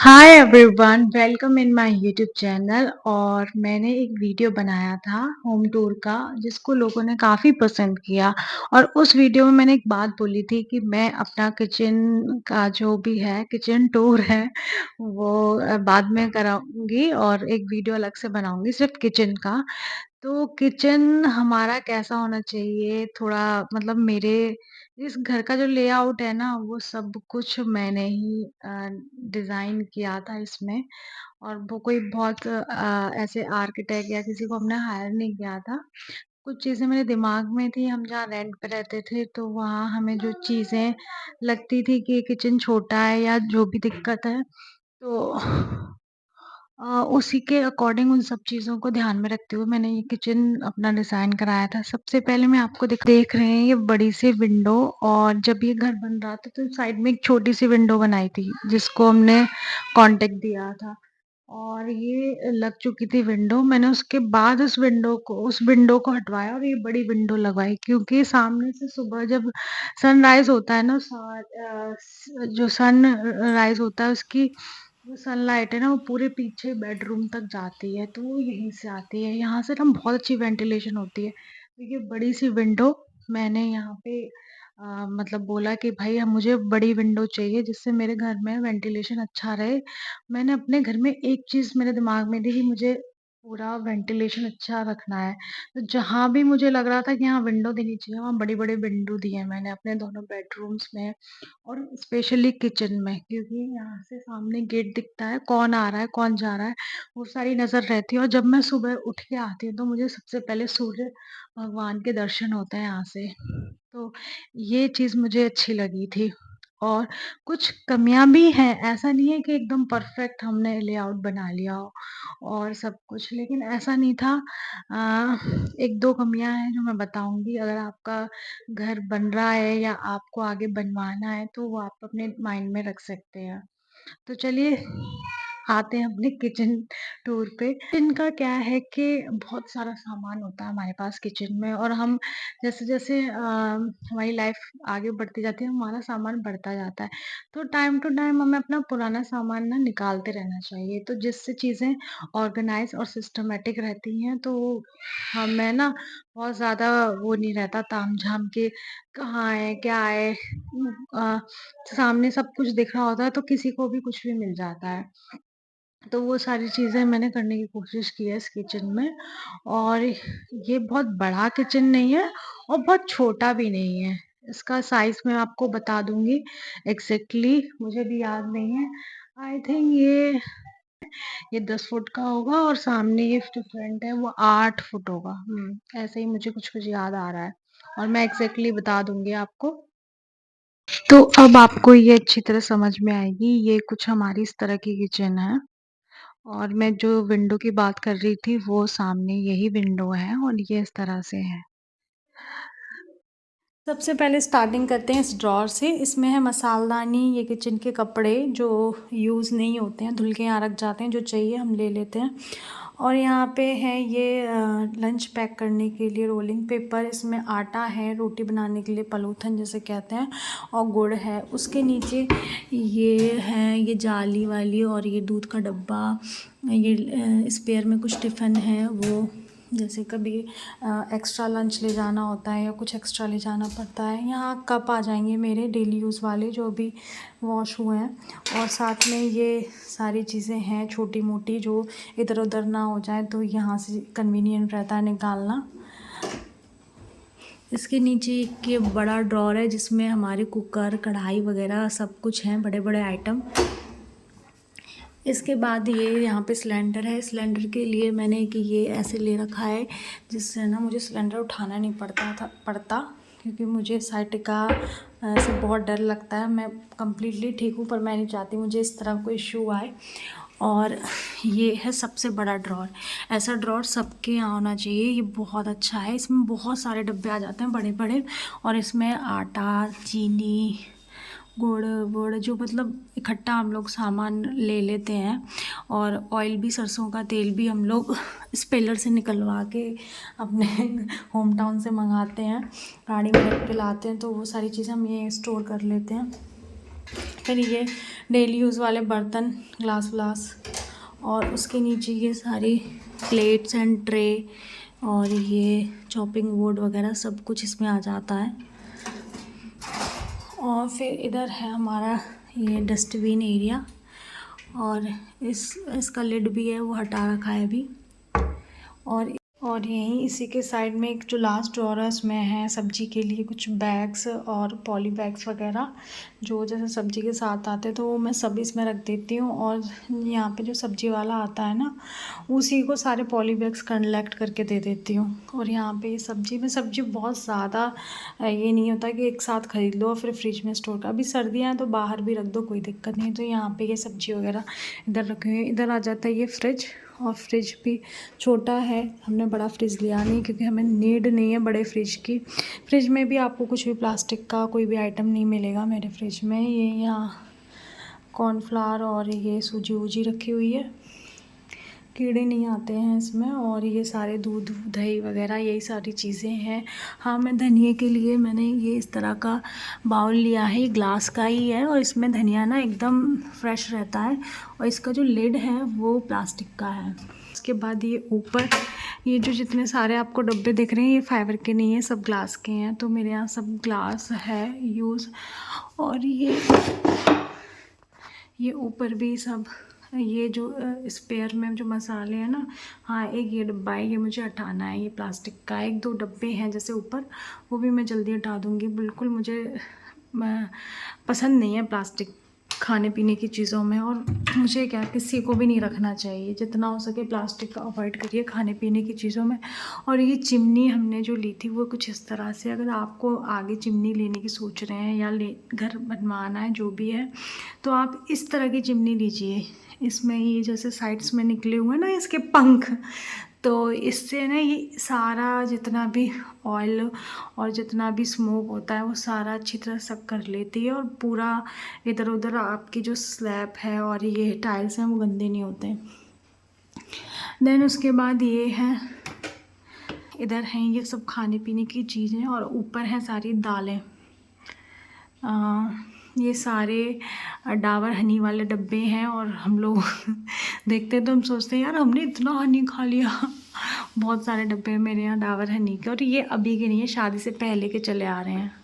Hi everyone, welcome in my YouTube channel. और मैंने एक वीडियो बनाया था होम टूर का, जिसको लोगों ने काफ़ी पसंद किया। और उस वीडियो में मैंने एक बात बोली थी कि मैं अपना किचन का जो भी है, किचन टूर है, वो बाद में कराऊंगी और एक वीडियो अलग से बनाऊंगी सिर्फ किचन का। तो किचन हमारा कैसा होना चाहिए, थोड़ा मतलब मेरे इस घर का जो लेआउट है ना, वो सब कुछ मैंने ही डिज़ाइन किया था इसमें। और वो कोई बहुत ऐसे आर्किटेक्ट या किसी को हमने हायर नहीं किया था। कुछ चीज़ें मेरे दिमाग में थी, हम जहाँ रेंट पे रहते थे, तो वहाँ हमें जो चीज़ें लगती थी कि किचन छोटा है या जो भी दिक्कत है, तो उसी के अकॉर्डिंग उन सब चीज़ों को ध्यान में रखते हुए मैंने ये किचन अपना डिज़ाइन कराया था। सबसे पहले मैं आपको देख रहे हैं ये बड़ी-सी विंडो। और जब ये घर बन रहा था तो साइड में एक छोटी-सी विंडो बनाई थी, जिसको हमने कॉन्टैक्ट दिया था। और ये लग चुकी थी विंडो। मैंने उसके बाद उस विंडो को हटवाया और ये बड़ी विंडो लगवाई, क्योंकि सामने से सुबह जब सनराइज़ होता है ना, जो सनराइज़ होता है उसकी जो सनलाइट है ना, वो पूरे पीछे बेडरूम तक जाती है, तो वो यहीं से आती है। यहाँ से ना बहुत अच्छी वेंटिलेशन होती है। तो ये बड़ी-सी विंडो मैंने यहाँ पे मतलब बोला कि भाई अब मुझे बड़ी विंडो चाहिए, जिससे मेरे घर में वेंटिलेशन अच्छा रहे। मैंने अपने घर में एक चीज़ मेरे दिमाग में थी कि मुझे पूरा वेंटिलेशन अच्छा रखना है। तो जहाँ भी मुझे लग रहा था कि यहाँ विंडो देनी चाहिए, वहाँ बड़ी-बड़ी विंडो दी है मैंने अपने दोनों बेडरूम्स में और स्पेशली किचन में, क्योंकि यहाँ से सामने गेट दिखता है, कौन आ रहा है, कौन जा रहा है, वो सारी नज़र रहती है। और जब मैं सुबह उठ के आती हूँ, तो मुझे सबसे पहले सूर्य भगवान के दर्शन होते हैं यहाँ से। तो ये चीज़ मुझे अच्छी लगी थी। और कुछ कमियाँ भी हैं, ऐसा नहीं है कि एकदम परफेक्ट हमने लेआउट बना लिया हो और सब कुछ, लेकिन ऐसा नहीं था। 1-2 कमियाँ हैं जो मैं बताऊँगी। अगर आपका घर बन रहा है या आपको आगे बनवाना है, तो वो आप अपने माइंड में रख सकते हैं। तो चलिए आते हैं अपने किचन टूर पे। किचन का क्या है कि बहुत सारा सामान होता है हमारे पास किचन में, और हम जैसे-जैसे हमारी लाइफ आगे बढ़ती जाती है, हमारा सामान बढ़ता जाता है। तो टाइम टू टाइम हमें अपना पुराना सामान ना निकालते रहना चाहिए, तो जिससे चीज़ें ऑर्गेनाइज़ और सिस्टमैटिक रहती हैं। तो हमें ना बहुत ज़्यादा वो नहीं रहता तामझाम कि कहाँ है, क्या है? अ, सामने सब कुछ दिख रहा होता है, तो किसी को भी कुछ भी मिल जाता है। तो वो सारी चीज़ें मैंने करने की कोशिश की है इस किचन में। और ये बहुत बड़ा किचन नहीं है और बहुत छोटा भी नहीं है। इसका साइज़ मैं आपको बता दूँगी एग्ज़ैक्टली, मुझे भी याद नहीं है। आई थिंक ये 10 फुट का होगा और सामने ये जो फ्रंट है वो 8 फुट होगा। ऐसे ही मुझे कुछ-कुछ याद आ रहा है और मैं एग्ज़ैक्टली बता दूँगी आपको। तो अब आपको ये अच्छी तरह समझ में आएगी, ये कुछ हमारी इस तरह की किचन है। और मैं जो विंडो की बात कर रही थी, वो सामने यही विंडो है और ये इस तरह से है। सबसे पहले स्टार्टिंग करते हैं इस ड्रॉर से। इसमें है मसालदानी, ये किचन के कपड़े जो यूज़ नहीं होते हैं, धुल के यहाँ रख जाते हैं, जो चाहिए हम ले लेते हैं। और यहाँ पे है ये लंच पैक करने के लिए रोलिंग पेपर, इसमें आटा है, रोटी बनाने के लिए पलूथन जिसे कहते हैं, और गुड़ है। उसके नीचे ये है, ये जाली वाली, और ये दूध का डब्बा, ये स्पेयर में कुछ टिफ़िन है, वो जैसे कभी एक्स्ट्रा लंच ले जाना होता है या कुछ एक्स्ट्रा ले जाना पड़ता है। यहाँ कप आ जाएंगे मेरे डेली यूज़ वाले, जो भी वॉश हुए हैं। और साथ में ये सारी चीज़ें हैं छोटी मोटी, जो इधर उधर ना हो जाए, तो यहाँ से कन्वीनियंट रहता है निकालना। इसके नीचे एक ये बड़ा ड्रॉर है, जिसमें हमारे कुकर, कढ़ाई वगैरह सब कुछ हैं, बड़े बड़े आइटम। इसके बाद ये यहाँ पे सिलेंडर है। सिलेंडर के लिए मैंने कि ये ऐसे ले रखा है, जिससे ना मुझे सिलेंडर उठाना नहीं पड़ता, क्योंकि मुझे साइटिका से बहुत डर लगता है। मैं कम्प्लीटली ठीक हूँ, पर मैं नहीं चाहती मुझे इस तरह कोई इशू आए। और ये है सबसे बड़ा ड्रॉर। ऐसा ड्रॉर सबके यहाँ होना चाहिए, ये बहुत अच्छा है। इसमें बहुत सारे डब्बे आ जाते हैं बड़े बड़े, और इसमें आटा, चीनी, गुड़ वुड़, जो मतलब इकट्ठा हम लोग सामान ले लेते हैं। और ऑयल भी, सरसों का तेल भी हम लोग स्पेलर से निकलवा के अपने होम टाउन से मंगाते हैं, गाड़ी में रख के लाते हैं, तो वो सारी चीज़ें हम ये स्टोर कर लेते हैं। फिर ये डेली यूज़ वाले बर्तन, ग्लास व्लास, और उसके नीचे ये सारी प्लेट्स एंड ट्रे, और ये चॉपिंग बोर्ड वगैरह सब कुछ इसमें आ जाता है। और फिर इधर है हमारा ये डस्टबिन एरिया, और इसका लिड भी है वो हटा रखा है अभी। और यहीं इसी के साइड में एक जो लास्ट ड्रॉअर है उसमें है सब्जी के लिए कुछ बैग्स और पॉली बैग्स वगैरह, जो जैसे सब्जी के साथ आते हैं तो वो मैं सब इसमें रख देती हूँ। और यहाँ पे जो सब्जी वाला आता है ना, उसी को सारे पॉली बैग्स कलेक्ट करके दे देती हूँ। और यहाँ पे सब्जी बहुत ज़्यादा ये नहीं होता कि एक साथ ख़रीद लो और फिर फ्रिज में स्टोर कर, अभी सर्दियाँ हैं तो बाहर भी रख दो, कोई दिक्कत नहीं। तो यहाँ पे ये सब्जी वगैरह इधर रखी हुई है। इधर आ जाता है ये फ्रिज, और फ्रिज भी छोटा है, हमने बड़ा फ्रिज लिया नहीं क्योंकि हमें नीड नहीं है बड़े फ्रिज की। फ्रिज में भी आपको कुछ भी प्लास्टिक का कोई भी आइटम नहीं मिलेगा मेरे फ्रिज में। ये यहाँ कॉर्नफ्लावर और ये सूजी वूजी रखी हुई है, कीड़े नहीं आते हैं इसमें। और ये सारे दूध दही वगैरह यही सारी चीज़ें हैं। हाँ, मैं धनिए के लिए मैंने ये इस तरह का बाउल लिया है, ये ग्लास का ही है, और इसमें धनिया ना एकदम फ्रेश रहता है। और इसका जो लिड है वो प्लास्टिक का है। उसके बाद ये ऊपर ये जो जितने सारे आपको डब्बे दिख रहे हैं ये फाइबर के नहीं है, सब ग्लास के हैं, तो मेरे यहाँ सब ग्लास है यूज़। और ये ऊपर भी सब ये जो स्पेयर में जो मसाले हैं ना, हाँ एक ये डब्बा है, ये मुझे हटाना है, ये प्लास्टिक का। एक दो डब्बे हैं जैसे ऊपर, वो भी मैं जल्दी हटा दूँगी। बिल्कुल मुझे पसंद नहीं है प्लास्टिक खाने पीने की चीज़ों में, और मुझे क्या किसी को भी नहीं रखना चाहिए। जितना हो सके प्लास्टिक का अवॉइड करिए खाने पीने की चीज़ों में। और ये चिमनी हमने जो ली थी वो कुछ इस तरह से, अगर आपको आगे चिमनी लेने की सोच रहे हैं या घर बनवाना है जो भी है, तो आप इस तरह की चिमनी लीजिए। इसमें ये जैसे साइड्स में निकले हुए हैं ना इसके पंख, तो इससे ना ये सारा जितना भी ऑयल और जितना भी स्मोक होता है वो सारा अच्छी तरह सक कर लेती है, और पूरा इधर उधर आपकी जो स्लैब है और ये टाइल्स हैं वो गंदे नहीं होते। देन उसके बाद ये है, इधर हैं ये सब खाने पीने की चीज़ें, और ऊपर हैं सारी दालें। ये सारे डाबर हनी वाले डब्बे हैं, और हम लोग देखते हैं तो हम सोचते हैं यार हमने इतना हनी खा लिया। बहुत सारे डब्बे हैं मेरे यहाँ डाबर हनी के, और ये अभी के नहीं है, शादी से पहले के चले आ रहे हैं।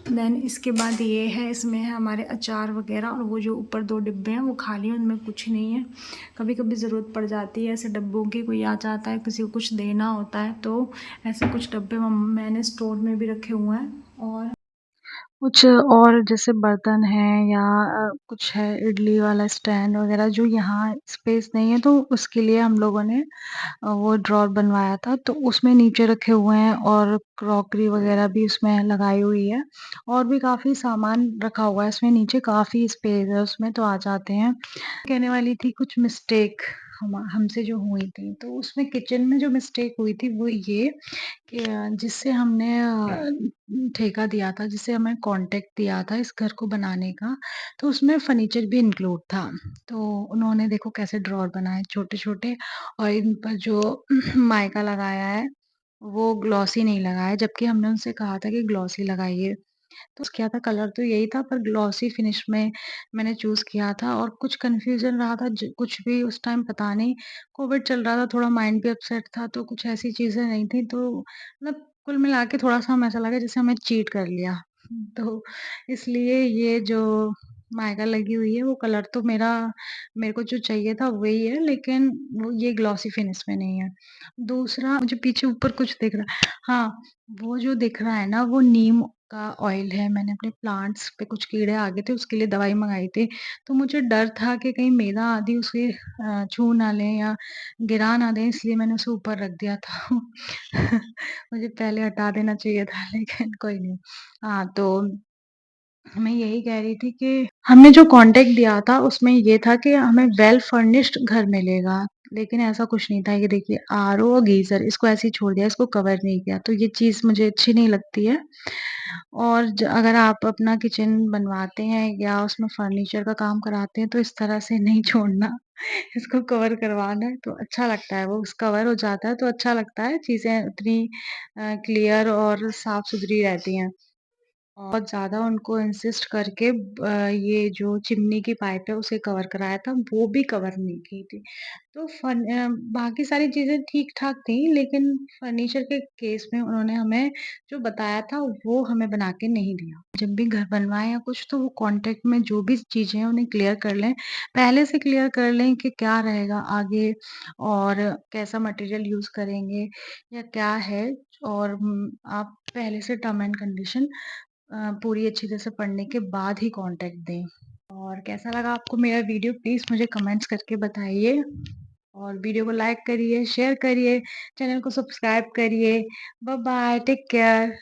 देन इसके बाद ये है, इसमें है हमारे अचार वगैरह, और वो जो ऊपर दो डिब्बे हैं वो खाली हैं, उनमें कुछ नहीं है। कभी कभी ज़रूरत पड़ जाती है ऐसे डब्बों की, कोई आ जाता है किसी को कुछ देना होता है, तो ऐसे कुछ डब्बे मैंने स्टोर में भी रखे हुए हैं। और कुछ और जैसे बर्तन हैं या कुछ है इडली वाला स्टैंड वग़ैरह जो यहाँ स्पेस नहीं है तो उसके लिए हम लोगों ने वो ड्रॉर बनवाया था, तो उसमें नीचे रखे हुए हैं, और क्रॉकरी वग़ैरह भी उसमें लगाई हुई है, और भी काफ़ी सामान रखा हुआ है इसमें, नीचे काफ़ी स्पेस है उसमें, तो आ जाते हैं। कहने वाली थी कुछ मिस्टेक हमसे जो हुई थी, तो उसमें किचन में जो मिस्टेक हुई थी वो ये कि जिससे हमने ठेका दिया था, जिससे हमें कॉन्ट्रैक्ट दिया था इस घर को बनाने का, तो उसमें फर्नीचर भी इंक्लूड था। तो उन्होंने देखो कैसे ड्रॉअर बनाए छोटे-छोटे, और इन पर जो माइका लगाया है, वो ग्लॉसी नहीं लगाया है, जबकि हमने उनसे कहा था कि ग्लॉसी लगाइए। तो क्या था, कलर तो यही था पर ग्लॉसी फिनिश में मैंने चूज़ किया था, और कुछ कन्फ्यूज़न रहा था, ज कुछ भी उस टाइम पता नहीं, कोविड चल रहा था, थोड़ा माइंड भी अपसेट था, तो कुछ ऐसी चीज़ें नहीं थी, तो मतलब कुल मिला के थोड़ा-सा हमें ऐसा लगा जैसे हमें चीट कर लिया। तो इसलिए ये जो माइका लगी हुई है वो कलर तो मेरे को जो चाहिए था वही है, लेकिन वो ये ग्लॉसी फिनिश में नहीं है। दूसरा मुझे पीछे ऊपर कुछ दिख रहा है, हाँ, वो जो दिख रहा है ना वो नीम का ऑयल है। मैंने अपने प्लांट्स पे कुछ कीड़े आ गए थे, उसके लिए दवाई मँगाई थी। तो मुझे डर था कि कहीं मेधा आदि उसे छू ना लें या गिरा ना दें, इसलिए मैंने उसे ऊपर रख दिया था। मुझे पहले हटा देना चाहिए था, लेकिन कोई नहीं। हाँ, तो मैं यही कह रही थी कि हमने जो कॉन्टैक्ट दिया था उसमें ये था कि हमें वेल फर्निश्ड घर मिलेगा, लेकिन ऐसा कुछ नहीं था। ये देखिए आरओ और गीज़र इसको ऐसे ही छोड़ दिया, इसको कवर नहीं किया, तो ये चीज़ मुझे अच्छी नहीं लगती है। और अगर आप अपना किचन बनवाते हैं या उसमें फर्नीचर का काम कराते हैं तो इस तरह से नहीं छोड़ना, इसको कवर करवाना है तो अच्छा लगता है, वो कवर हो जाता है तो अच्छा लगता है, चीज़ें उतनी क्लियर और साफ सुथरी रहती हैं। बहुत ज़्यादा उनको इंसिस्ट करके ये जो चिमनी की पाइप है उसे कवर कराया था, वो भी कवर नहीं की थी। तो बाकी सारी चीज़ें ठीक-ठाक थी, लेकिन फर्नीचर के केस में उन्होंने हमें जो बताया था वो हमें बना के नहीं दिया। जब भी घर बनवाएँ या कुछ तो वो कॉन्टैक्ट में जो भी चीज़ें हैं उन्हें क्लियर कर लें। पहले से क्लियर कर लें कि क्या रहेगा आगे और कैसा मटेरियल यूज़ करेंगे या क्या है और आप पहले से टर्म एंड कंडीशन पूरी अच्छी तरह से पढ़ने के बाद ही कॉन्टैक्ट दें। और कैसा लगा आपको मेरा वीडियो प्लीज़ मुझे कमेंट्स करके बताइए और वीडियो को लाइक करिए, शेयर करिए, चैनल को सब्सक्राइब करिए। Bye bye, take care.